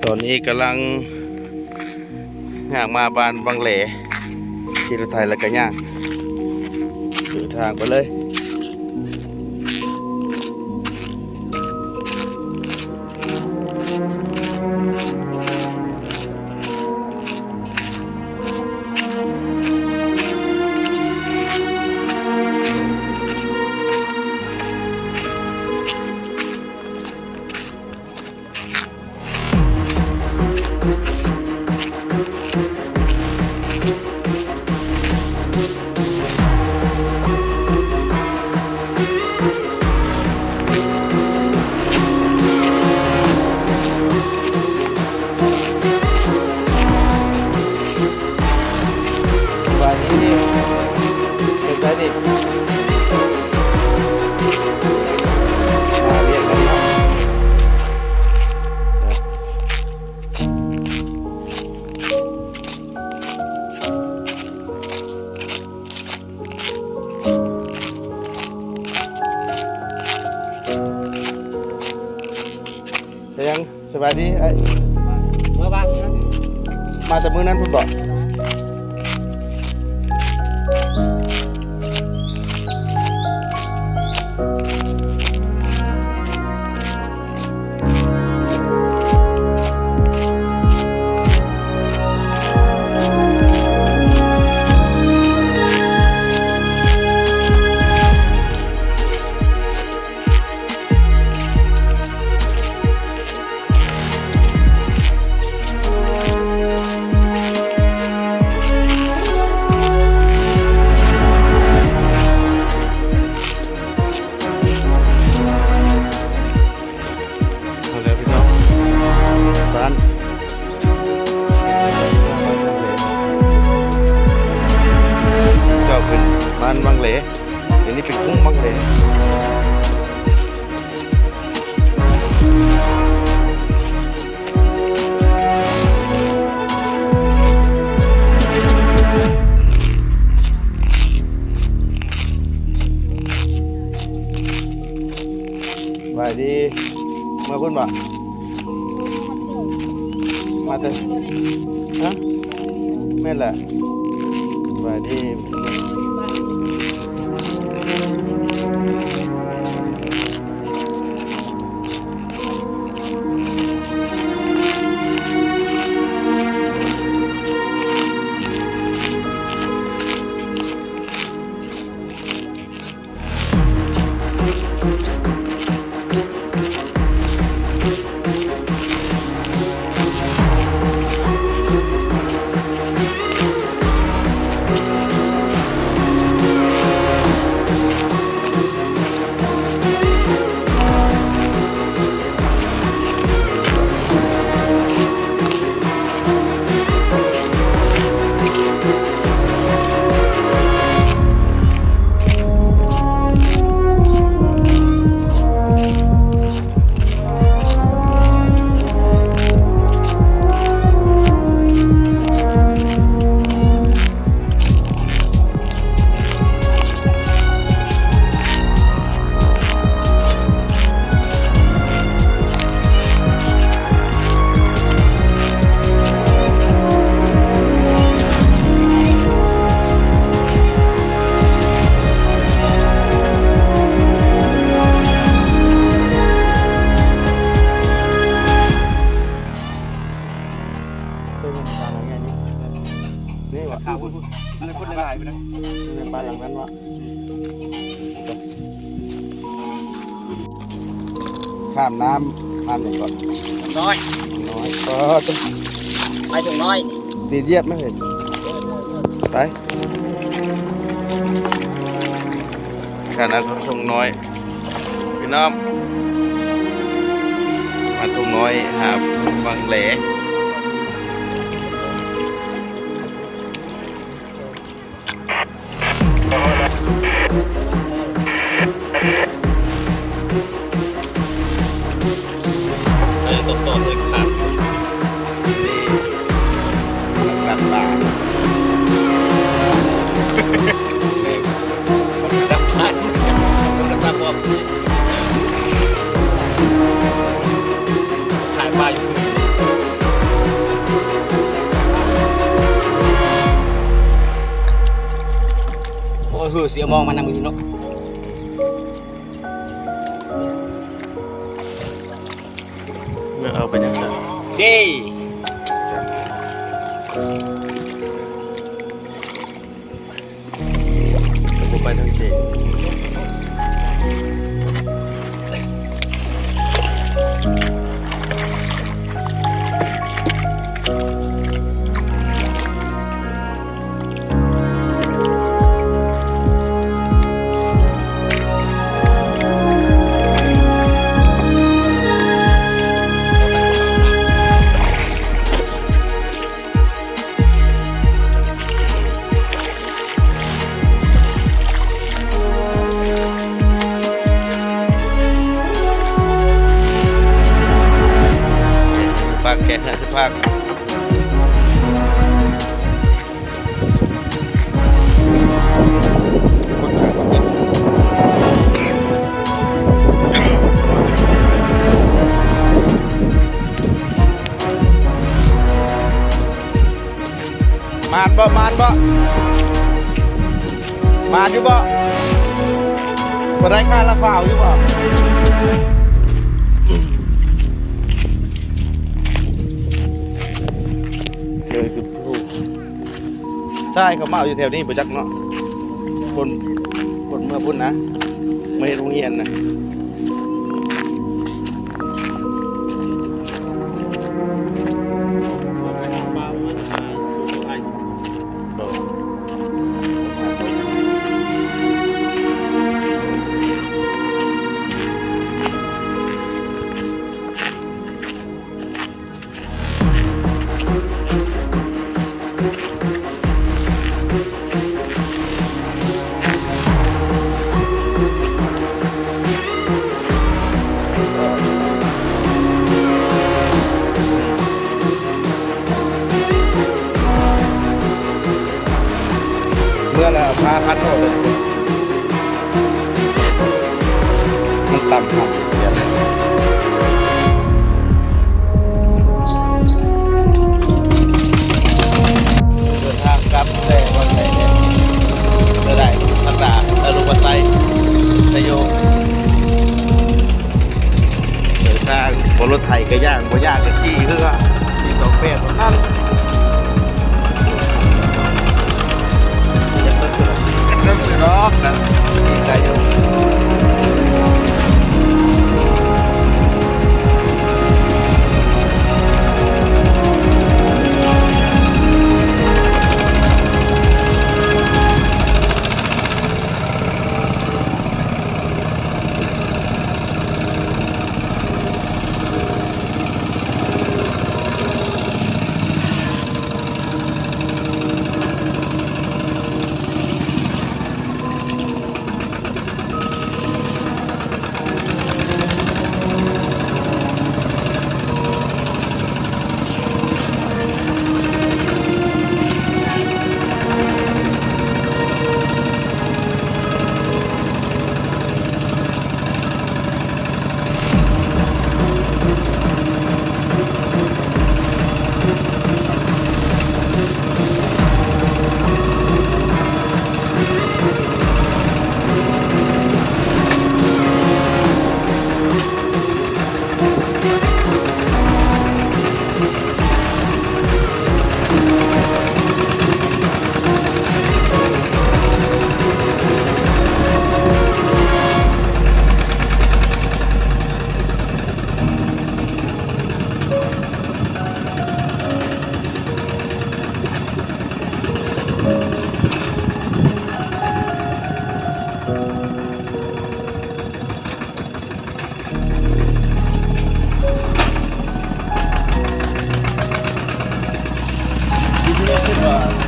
ตอนนี้กำลังย่างมาบ้านบางแหล่ขี่รถไถแล้วก็ย่างเดินทางไปเลยยังสบายดีไอ้เมื่อวานมาจากมือนั้นคุณบอกบ้านบางเหลเดี๋ยวนี้เป็นกุ้งบางเหลไปดีมาคุณบ่มาเถอะฮะแม่นแหละไปดีนี่วะข้าวพูดอะไรพูดอะไรไปนะบ้านหลังนั้นวะข้ามน้ำข้ามอย่างก่อนน้อยต้องไปถึงน้อยตีเยียบไม่เห็นไปขนาดทงน้อยพี่น้องมาทงน้อยหาบางแหลต่อเลยครับกลับตารับผ่านโทรศัพท์ผมถ่ายไป ปลาอยู่โอ้ยเสียมองมันนั่งอยู่เนาะ เมื่อเอาไปยังไง เด้ กูไปทางเจภาคแกะภาคมานบ่มานบ่มานอยู่บ่บ่ได้ค่าละฝ่าวอยู่บ่เลยคือผู้ใช่เขามาอยู่แถวนี้ประจักษ์เนาะคนเมื่อพุ่นนะไม่โรงเรียนนะเมื่อละพาพันโลเลยมันต่ำครับเดินทางกลับแต่วันไหนเนี่ยจะได้ทักษะรูปไซนโยเดินทางบนรถไถก็ย่างบ่ยากจะขี่คือว่าขี่สองเพศนั่นนั่นคือรอกนะขี่ได้อยู่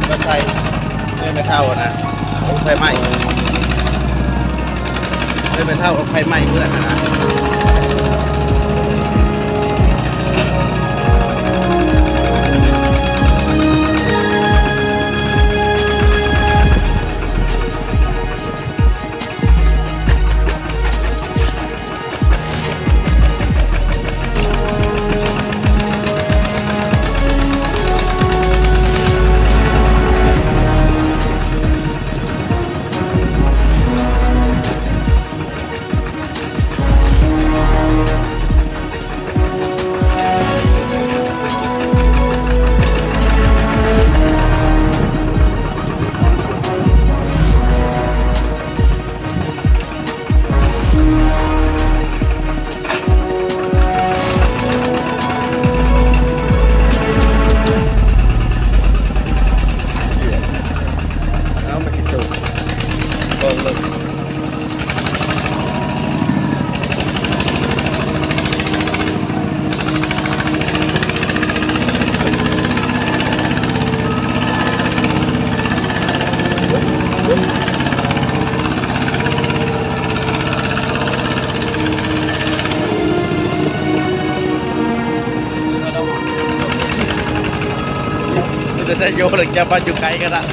ก็ใช่ไม่เท่านะไฟไหม้ไม่เท่ากับไฟไหม้เพื่อนนะ แต่จะโยหรือจะมาอยู่ไกลกันอะ